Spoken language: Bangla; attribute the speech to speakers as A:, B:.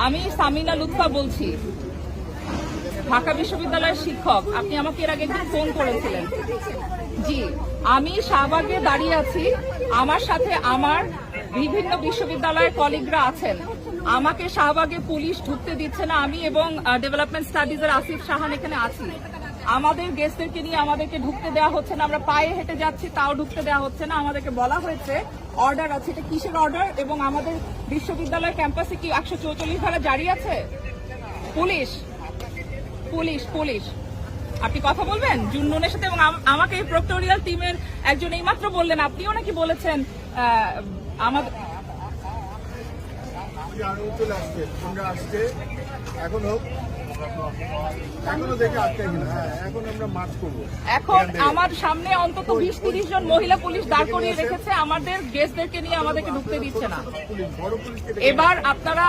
A: আমি সামিনা লুৎফা বলছি, ঢাকা বিশ্ববিদ্যালয়ের শিক্ষক। আপনি আমাকে এর আগে একদিন ফোন করেছিলেন। জি, আমি শাহবাগে দাঁড়িয়ে আছি, আমার সাথে আমার বিভিন্ন বিশ্ববিদ্যালয়ের কলিগরা আছেন। আমাকে শাহবাগে পুলিশ ঢুকতে দিচ্ছে না। আমি এবং ডেভেলপমেন্ট স্টাডিজের আসিফ সাহান এখানে আছি। আমাদের গেস্টদেরকে নিয়ে আমাদেরকে ঢুকতে দেওয়া হচ্ছে না। আমরা পায়ে হেঁটে যাচ্ছি, তাও ঢুকতে দেওয়া হচ্ছে না। আমাদেরকে বলা হয়েছে অর্ডার আছে। এটা কিসের অর্ডার? এবং আমাদের বিশ্ববিদ্যালয় ক্যাম্পাসে কি 144 ধারা জারি আছে? পুলিশ পুলিশ পুলিশ আপনি কথা বলবেন জুন্নুনের সাথে। এবং আমাকে এই প্রক্টোরিয়াল টিমের একজন এইমাত্র বললেন, আপনিও নাকি বলেছেন আমাদের এখন আমার সামনে অন্তত 20-30 জন মহিলা পুলিশ দাঁড় করিয়ে রেখেছে। আমাদের গেস্টদেরকে নিয়ে আমাদেরকে ঢুকতে দিচ্ছে না। এবার আপনারা